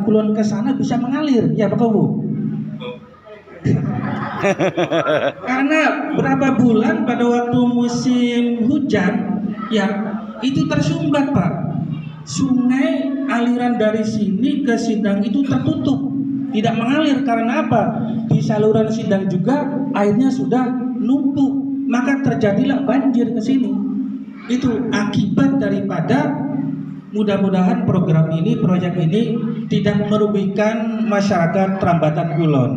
Kulon ke sana bisa mengalir, ya Pak Bu? Karena berapa bulan pada waktu musim hujan, ya itu tersumbat Pak. Sungai aliran dari sini ke Sindang itu tertutup, tidak mengalir. Karena apa? Di saluran Sindang juga airnya sudah numpuk, maka terjadilah banjir ke sini. Itu akibat daripada, mudah-mudahan program ini, proyek ini tidak merugikan masyarakat Rambatan Kulon.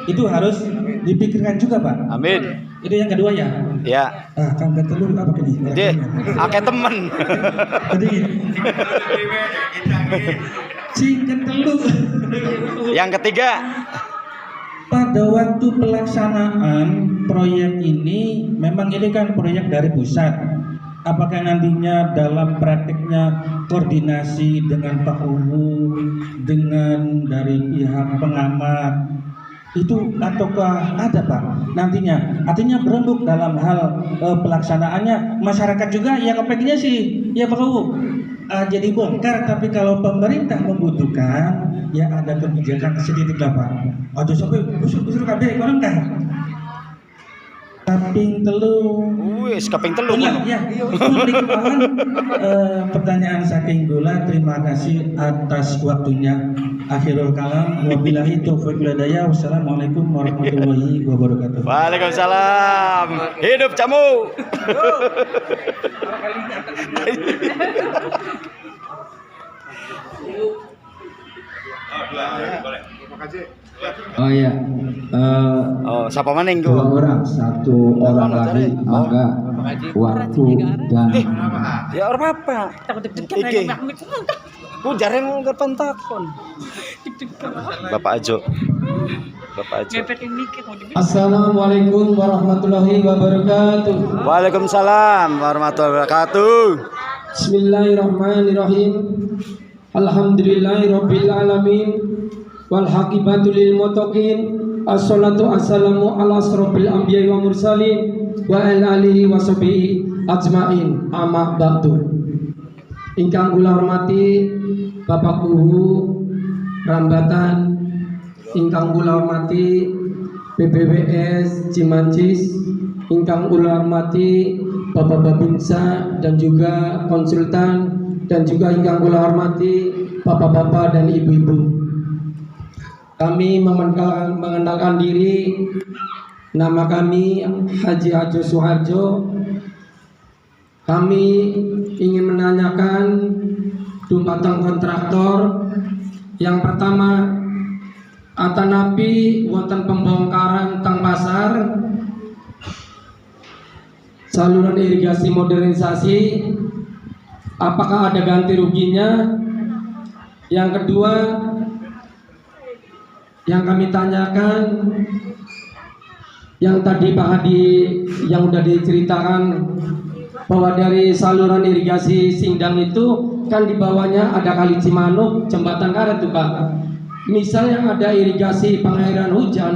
Itu harus dipikirkan juga Pak. Amin. Itu yang kedua ya. Ya. Kang Ketelu apa ini? Jadi, akeh temen. Jadi si Ketelu. Yang ketiga, pada waktu pelaksanaan proyek ini, memang ini kan proyek dari pusat. Apakah nantinya dalam praktiknya koordinasi dengan Pak Uwu, dengan dari pihak pengamat itu, ataukah ada Pak nantinya? Artinya berembuk dalam hal pelaksanaannya, masyarakat juga ya kepengennya sih ya Pak Uwu jadi bongkar, tapi kalau pemerintah membutuhkan ya ada kebijakan sedikit lah Pak. Aduh sampai busur-busur kabeh orang dah. Kaping telu. wis kaping telu. Ya. Pertanyaan saking Gula, terima kasih atas waktunya. Akhirul kalam, wabillahi taufiq wal hidayah. Wassalamualaikum warahmatullahi wabarakatuh. Waalaikumsalam. Hidup Camu. Oh iya. Siapa maning Dua tuh? orang, satu orang lagi, maka waktu dan Ya orang apa? Iki. Ku jarang kepentakon. Bapak Ajo. Bapak Ajo. Assalamualaikum warahmatullahi wabarakatuh. Waalaikumsalam warahmatullahi wabarakatuh. Bismillahirrahmanirrahim. Alhamdulillahirabbil alamin. Wal aqibatu lil muttaqin. Assalatu wassalamu ala asrofil anbiya'i wa mursalin wa ala alihi wa sahbihi ajmain. Amma ba'du. Ingkang kula hormati Bapak Guru Rambatan, ingkang kula hormati BPWS Cimancis, ingkang kula hormati Bapak Babinsa dan juga konsultan, dan juga ingkang kula hormati Bapak-bapak dan ibu-ibu. Kami mengenalkan diri, nama kami Haji Ajo Suharjo. Kami ingin menanyakan dumateng kontraktor. Yang pertama, atanapi wonten pembongkaran teng pasar saluran irigasi modernisasi, apakah ada ganti ruginya? Yang kedua, yang kami tanyakan, yang tadi Pak Hadi yang udah diceritakan bahwa dari saluran irigasi Sindang itu kan di bawahnya ada Kali Cimanuk, jembatan karet tuh Pak. Misal yang ada irigasi pengairan hujan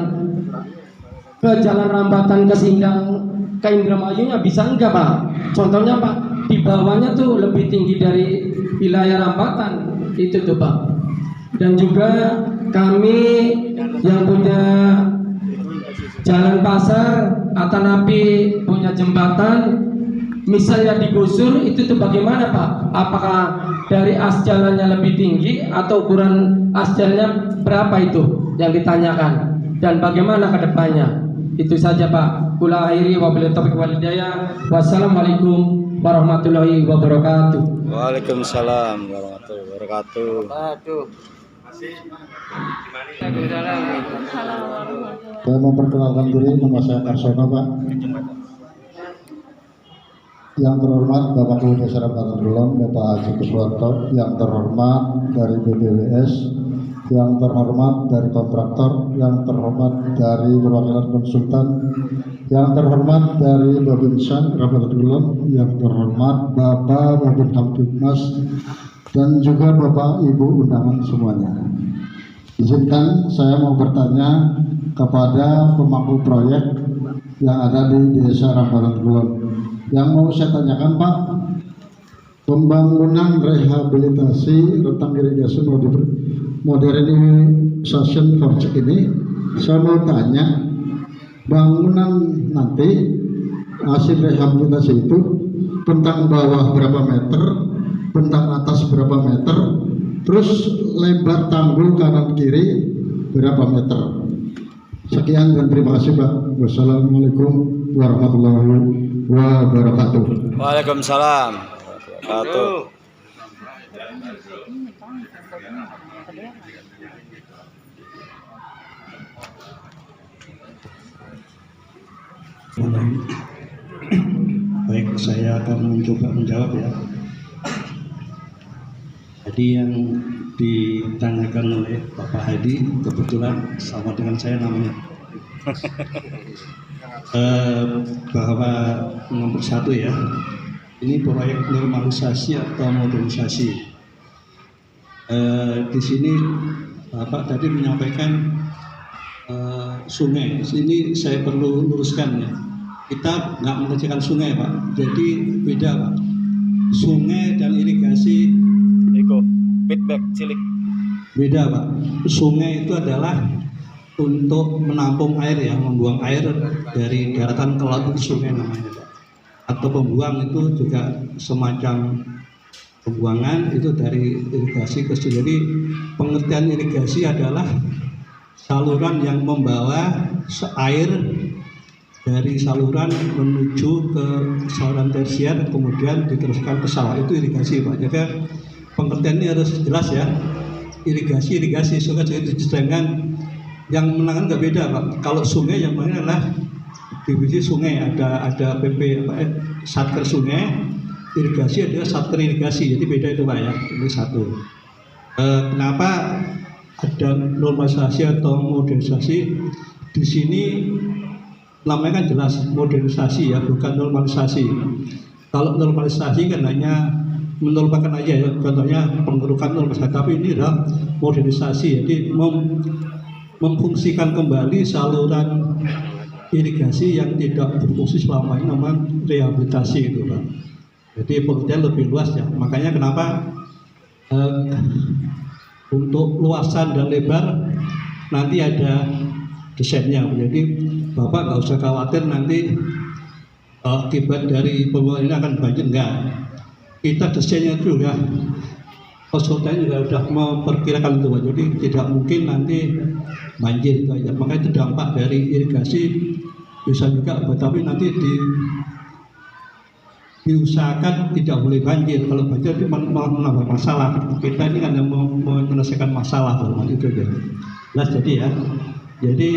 ke Jalan Rambatan ke Sindang ke Indramayu nya bisa enggak Pak? Contohnya Pak, di bawahnya tuh lebih tinggi dari wilayah Rambatan itu tuh Pak. Dan juga kami yang punya jalan pasar atanapi punya jembatan, misalnya digusur itu tuh bagaimana Pak? Apakah dari as jalannya lebih tinggi atau ukuran as jalannya berapa itu yang ditanyakan, dan bagaimana ke depannya? Itu saja Pak. Kula akhiri wabillahi taufiq wal hidayah. Wassalamualaikum warahmatullahi wabarakatuh. Waalaikumsalam warahmatullahi wabarakatuh. Saya memperkenalkan diri, nama saya Karsono Pak. Yang terhormat Bapak Guru Desa Rambatan Kulon, Bapak Haji Kuswanto, yang terhormat dari BPWS, yang terhormat dari kontraktor, yang terhormat dari perwakilan konsultan, yang terhormat dari Babinsa Rambatan Kulon, yang terhormat Bapak Babin Kamtibmas, dan juga Bapak Ibu undangan semuanya. Izinkan saya mau bertanya kepada pemangku proyek yang ada di Desa Rambatan Kulon. Yang mau saya tanyakan Pak, modernisation project ini, saya mau tanya, bangunan nanti hasil rehabilitasi itu bentang bawah berapa meter, bentang atas berapa meter, terus lebar tanggul kanan kiri berapa meter. Sekian dan terima kasih Pak. Wassalamualaikum warahmatullahi wabarakatuh. Waalaikumsalam warahmatullahi wabarakatuh. Baik, saya akan mencoba menjawab ya. Jadi yang ditanyakan oleh Bapak Hadi kebetulan sama dengan saya namanya. Bahwa nomor satu ya, ini proyek normalisasi atau modernisasi. Di sini Bapak tadi menyampaikan sungai. Ini saya perlu luruskan ya. Kita nggak mengerjakan sungai Pak. Jadi beda Pak. Sungai dan irigasi Feedback cilik. beda Pak. Sungai itu adalah untuk menampung air ya, membuang air dari daratan ke laut itu sungai namanya Pak. Atau pembuang itu juga semacam pembuangan itu dari irigasi ke sungai. Jadi pengertian irigasi adalah saluran yang membawa air dari saluran menuju ke saluran tersier kemudian diteruskan ke sawah, itu irigasi Pak. Jadi pengertian ini harus jelas ya. Irigasi sungai itu, sedangkan yang menangani nggak beda Pak. Kalau sungai yang menangani adalah divisi sungai, ada PP satker sungai, irigasi adalah satker irigasi, jadi beda itu Pak ya. Ini satu. Kenapa ada normalisasi atau modernisasi? Di sini namanya kan jelas modernisasi ya, bukan normalisasi. Kalau normalisasi kan hanya menormalkan aja ya, contohnya pengerukan normalisasi, tapi ini adalah modernisasi, jadi memfungsikan kembali saluran irigasi yang tidak berfungsi selama ini, namanya rehabilitasi gitu Pak. Jadi pengertian lebih luas ya, makanya kenapa untuk luasan dan lebar nanti ada desainnya. Jadi Bapak nggak usah khawatir nanti akibat dari pembangunan ini akan banjir, enggak. Kita desainnya itu ya, konsultan juga sudah memperkirakan itu Pak. Jadi tidak mungkin nanti banjir itu aja. Makanya itu dampak dari irigasi bisa juga, tapi nanti diusahakan tidak boleh banjir. Kalau banjir itu malah menambah masalah. Kita ini kan yang menyelesaikan masalah dalam itu aja. Jelas jadi ya. Jadi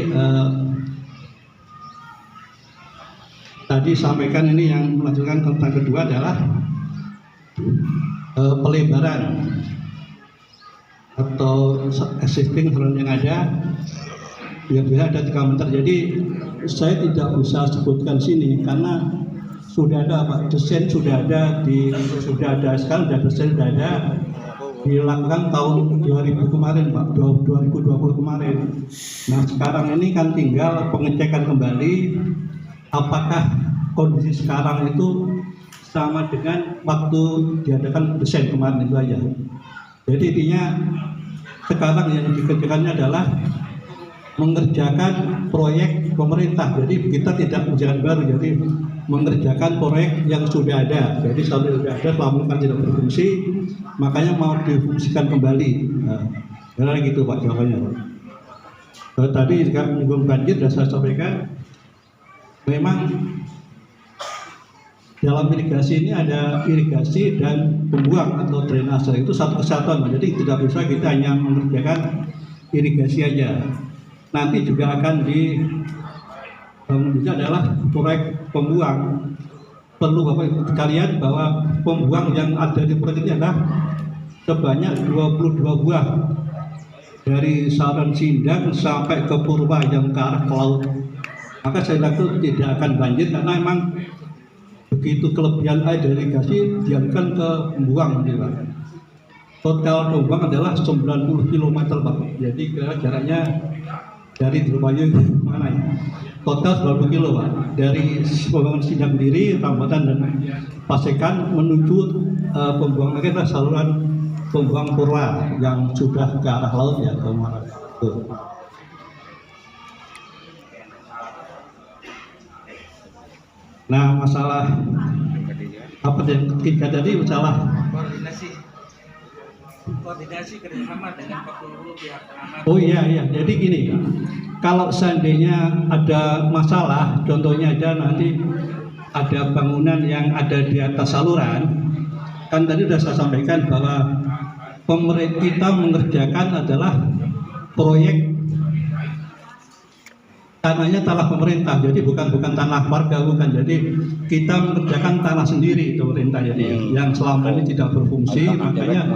tadi sampaikan ini yang melanjutkan tentang kedua adalah pelebaran atau existing saluran yang ada yang bisa ada 3 meter. Jadi saya tidak bisa sebutkan sini karena sudah ada Pak, desain sudah ada sekarang desain sudah ada dilakukan tahun 2000 kemarin Pak, 2020 kemarin. Nah sekarang ini kan tinggal pengecekan kembali apakah kondisi sekarang itu sama dengan waktu diadakan desain kemarin itu aja. Jadi intinya sekarang yang dikerjakannya adalah mengerjakan proyek pemerintah. Jadi kita tidak mengerjakan baru, jadi mengerjakan proyek yang sudah ada. Jadi selalu sudah ada, selama kan tidak berfungsi, makanya mau difungsikan kembali. Nah, gitu Pak jawabannya Pak. Tadi juga menyinggung banjir, dan saya sampaikan memang dalam irigasi ini ada irigasi dan pembuang atau drainase, itu satu kesatuan Pak. Jadi tidak bisa kita hanya mengerjakan irigasi aja. Nanti juga akan dibangun juga adalah proyek pembuang. Perlu Bapak sekalian bahwa pembuang yang ada di proyek ini adalah sebanyak 22 buah dari saluran Sindang sampai ke Purwa yang ke arah ke laut. Maka saya kira itu tidak akan banjir karena memang begitu kelebihan air dari irigasi dialihkan ke pembuang gitu, Pak. Total pembuang adalah 90 km Pak. Jadi kira jaraknya dari Indramayu mana ya? Total 90 km Pak. Dari pembuangan Sindang sendiri, Rambatan dan Pasekan menuju pembuangan adalah saluran pembuang purwa yang sudah ke arah laut ya, ke muara. Nah, masalah apa yang ketiga tadi, masalah koordinasi kerjasama dengan seluruh pihak pengamat. oh iya, jadi gini, kalau seandainya ada masalah, contohnya aja nanti ada bangunan yang ada di atas saluran, kan tadi sudah saya sampaikan bahwa pemerintah kita mengerjakan adalah proyek tanahnya tanah pemerintah, jadi bukan tanah warga, bukan. Jadi kita mengerjakan tanah sendiri pemerintah, jadi yang selama ini tidak berfungsi, makanya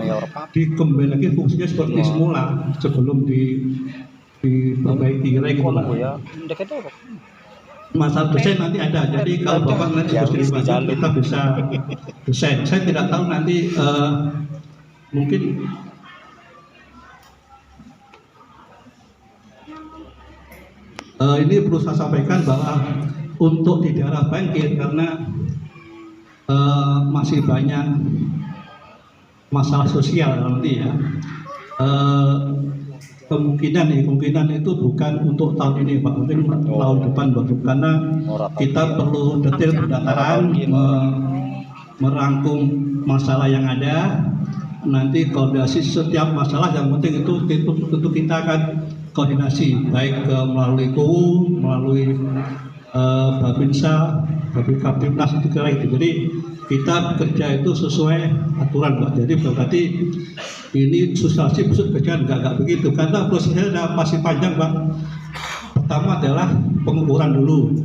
dikembali lagi fungsinya seperti semula sebelum diperbaiki gitu. Masalah desain nanti ada, jadi kalau Bapak nanti kita bisa desain. Saya tidak tahu nanti mungkin ini perlu saya sampaikan bahwa untuk di daerah Bangkit karena masih banyak masalah sosial nanti ya, kemungkinan itu bukan untuk tahun ini Pak, mungkin tahun depan baru, karena kita perlu detail pendataran, merangkum masalah yang ada, nanti koordinasi setiap masalah. Yang penting itu tentu kita akan koordinasi baik melalui KUU, melalui Babinsa, Babinkas itu kira itu. Jadi kita bekerja itu sesuai aturan Pak. Jadi berarti ini sosialisasi pusat kerjaan enggak begitu, karena prosesnya masih panjang Pak. Pertama adalah pengukuran dulu,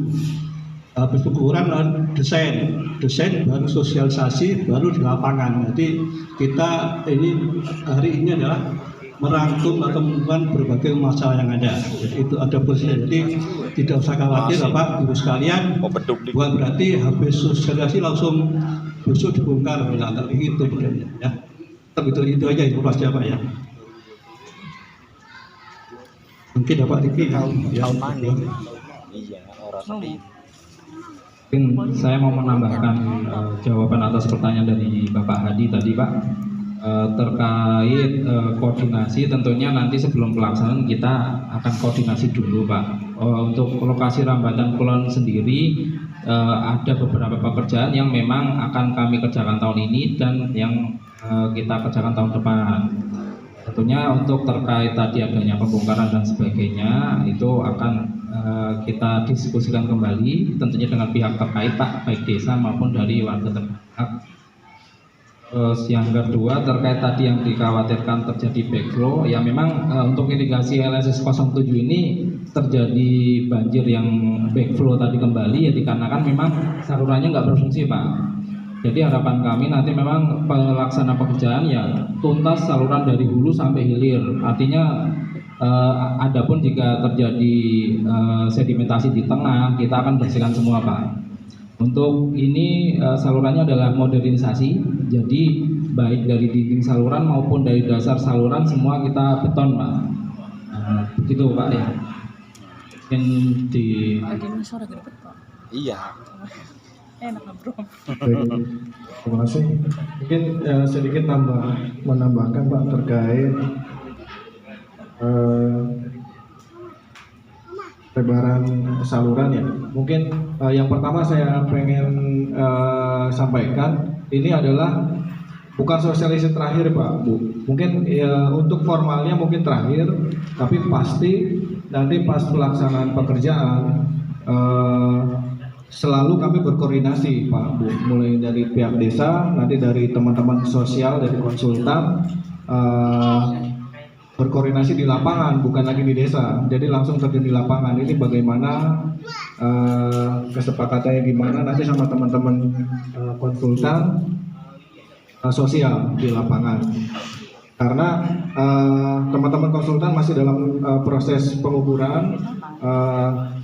habis pengukuran desain baru sosialisasi, baru di lapangan. Jadi kita hari ini adalah merangkum atau mengumpulkan berbagai masalah yang ada. Jadi itu ada prosesnya. Jadi tidak usah khawatir Bapak Ibu sekalian, bukan berarti habis sosialisasi langsung besok dibongkar, enggak begitu sebenarnya ya. Itu aja informasi Pak ya. Mungkin Bapak Diki tahun mana? Iya, Mungkin saya mau menambahkan jawaban atas pertanyaan dari Bapak Hadi tadi Pak, terkait koordinasi. Tentunya nanti sebelum pelaksanaan kita akan koordinasi dulu Pak. Untuk lokasi Rambatan Kulon sendiri ada beberapa pekerjaan yang memang akan kami kerjakan tahun ini dan yang kita kerjakan tahun depan. Tentunya untuk terkait tadi adanya pembongkaran dan sebagainya itu akan kita diskusikan kembali tentunya dengan pihak terkait Pak, baik desa maupun dari warga terdekat. Terus yang kedua terkait tadi yang dikhawatirkan terjadi backflow, ya memang untuk irigasi LSS 07 ini terjadi banjir yang backflow tadi kembali ya dikarenakan memang salurannya nggak berfungsi Pak. Jadi harapan kami nanti memang pelaksana pekerjaan ya tuntas saluran dari hulu sampai hilir. Artinya adapun jika terjadi sedimentasi di tengah, kita akan bersihkan semua Pak. Untuk ini salurannya adalah modernisasi, jadi baik dari dinding saluran maupun dari dasar saluran semua kita beton Pak. Begitu Pak ya. Yang di Iya. Enak bro. Terima kasih. Mungkin sedikit menambahkan Pak terkait lebaran saluran ya. Mungkin yang pertama saya pengen sampaikan ini adalah bukan sosialisasi terakhir Pak Bu. Mungkin untuk formalnya mungkin terakhir, tapi pasti nanti pas pelaksanaan pekerjaan selalu kami berkoordinasi Pak Bu, mulai dari pihak desa, nanti dari teman-teman sosial, dari konsultan, berkoordinasi di lapangan, bukan lagi di desa, jadi langsung terjun di lapangan. Ini bagaimana kesepakatannya gimana nanti sama teman-teman konsultan sosial di lapangan. Karena teman-teman konsultan masih dalam proses pengukuran,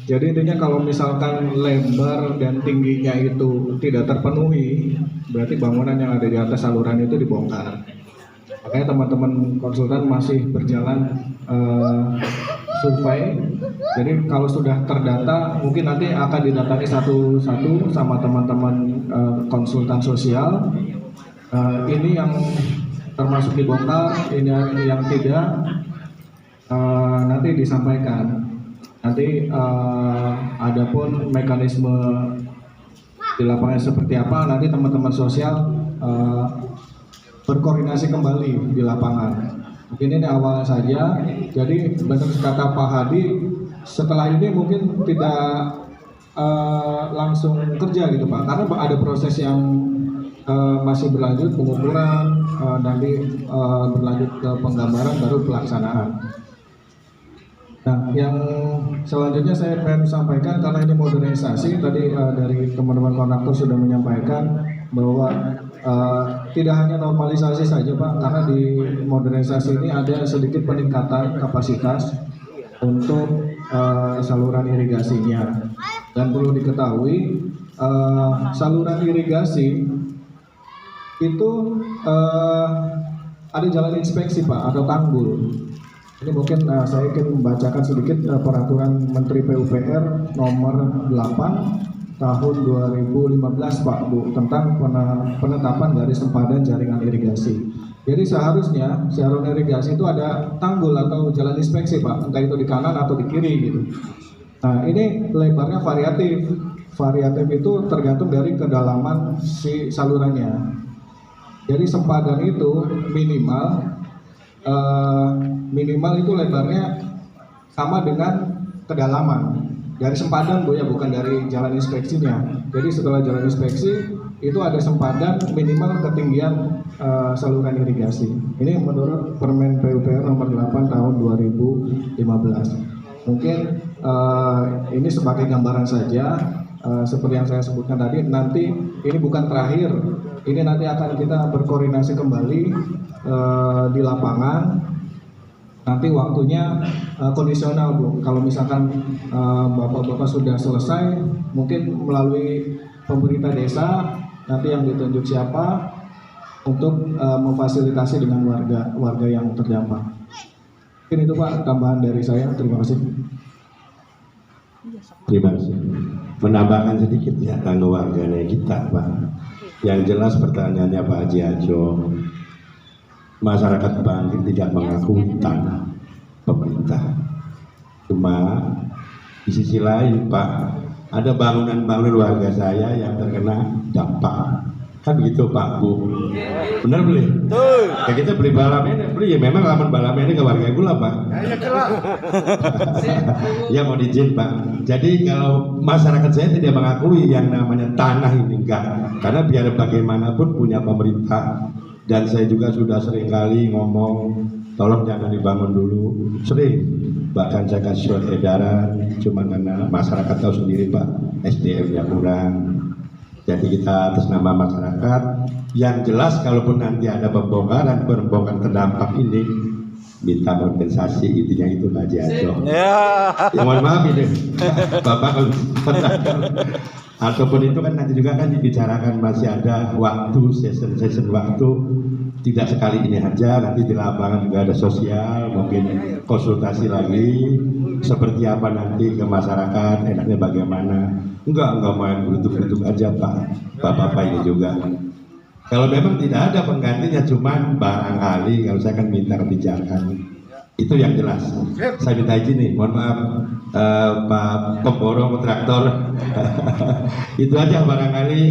jadi intinya kalau misalkan lebar dan tingginya itu tidak terpenuhi, berarti bangunan yang ada di atas saluran itu dibongkar. Makanya teman-teman konsultan masih berjalan survei. Jadi kalau sudah terdata, mungkin nanti akan didatangi satu-satu sama teman-teman konsultan sosial. Ini yang termasuk dibongkar, ini yang tidak nanti disampaikan. Nanti adapun mekanisme di lapangan seperti apa, nanti teman-teman sosial berkoordinasi kembali di lapangan. Mungkin ini awalnya saja. Jadi benar kata Pak Hadi, setelah ini mungkin tidak langsung kerja gitu Pak, karena ada proses yang masih berlanjut, pengukuran, nanti berlanjut ke penggambaran, baru pelaksanaan. Nah, yang selanjutnya saya ingin sampaikan, karena ini modernisasi, tadi dari teman-teman kontraktor sudah menyampaikan bahwa tidak hanya normalisasi saja Pak, karena di modernisasi ini ada sedikit peningkatan kapasitas untuk saluran irigasinya. Dan perlu diketahui, saluran irigasi itu ada jalan inspeksi Pak, atau tanggul. Ini mungkin saya ingin membacakan sedikit peraturan Menteri PUPR nomor 8 tahun 2015 Pak Bu, tentang penetapan garis sempadan jaringan irigasi. Jadi seharusnya saluran irigasi itu ada tanggul atau jalan inspeksi Pak, entah itu di kanan atau di kiri gitu. Nah, ini lebarnya variatif. Variatif itu tergantung dari kedalaman si salurannya. Jadi sempadan itu minimal itu lebarnya sama dengan kedalaman dari sempadan Bu ya, bukan dari jalan inspeksinya. Jadi setelah jalan inspeksi itu ada sempadan minimal ketinggian saluran irigasi. Ini menurut Permen PUPR nomor 8 tahun 2015. Mungkin ini sebagai gambaran saja, seperti yang saya sebutkan tadi, nanti ini bukan terakhir, ini nanti akan kita berkoordinasi kembali di lapangan. Nanti waktunya kondisional Bu, kalau misalkan bapak-bapak sudah selesai, mungkin melalui pemerintah desa, nanti yang ditunjuk siapa untuk memfasilitasi dengan warga yang terdampak. Mungkin itu Pak tambahan dari saya. Terima kasih. Terima kasih. Menambahkan sedikit ya kanggo warganya kita Pak. Yang jelas pertanyaannya Pak Haji Ajo, masyarakat Bangkit tidak mengakui tanah pemerintah. Cuma di sisi lain Pak, ada bangunan-bangunan warga saya yang terkena dampak. Kan begitu Pak Bu, benar beli? Ya kita beli balam ini, beli ya memang laman balam ini ke warga gula Pak. Ya mau diizin Pak. Jadi kalau masyarakat saya tidak mengakui yang namanya tanah ini enggak, karena biar bagaimanapun punya pemerintah. Dan saya juga sudah sering kali ngomong, tolong jangan dibangun dulu, sering. Bahkan saya kasih surat edaran, cuma karena masyarakat tahu sendiri Pak, SDM-nya kurang. Jadi kita atas nama masyarakat, yang jelas kalaupun nanti ada pembongkaran terdampak ini, minta kompensasi, intinya itu Pak Haji Ajo. Ya, mohon maaf ini Bapak kontraktor. Ataupun itu kan nanti juga kan dibicarakan, masih ada waktu, session waktu, tidak sekali ini aja, nanti di lapangan juga ada sosial, mungkin konsultasi lagi, seperti apa nanti ke masyarakat, enaknya bagaimana. Enggak main beruntuk-beruntuk aja Pak, Bapak-Bapak ini juga. Kalau memang tidak ada penggantinya, cuman barangkali kalau saya kan minta kebijakan. Itu yang jelas. Saya minta izin nih, mohon maaf Pak Pemborong kontraktor. Itu aja barangkali,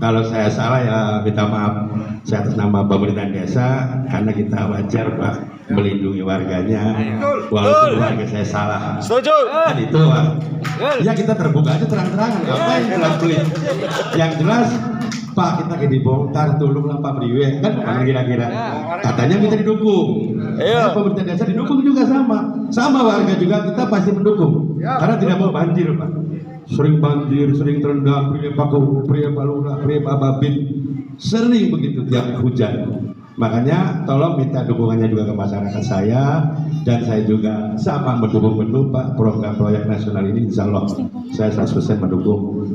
kalau saya salah ya minta maaf. Saya atas nama pemerintahan desa, karena kita wajar Pak melindungi warganya, walaupun warga saya salah. Setuju. Kan itu Pak. Ya kita terbuka aja terang-terangan, ngapain pelit. Yang jelas Pak, kita dibongkar, tolonglah Pak Priwe, kan kira-kira katanya kita didukung. Nah, pemerintah desa didukung juga sama warga juga kita pasti mendukung, karena tidak mau banjir Pak. Sering banjir, sering terendam, Priwe Pak Lurah, Priwe Pak Babin, sering begitu tiap hujan. Makanya tolong minta dukungannya juga ke masyarakat saya, dan saya juga sama mendukung Pak program proyek nasional ini, insya Allah saya 100% mendukung.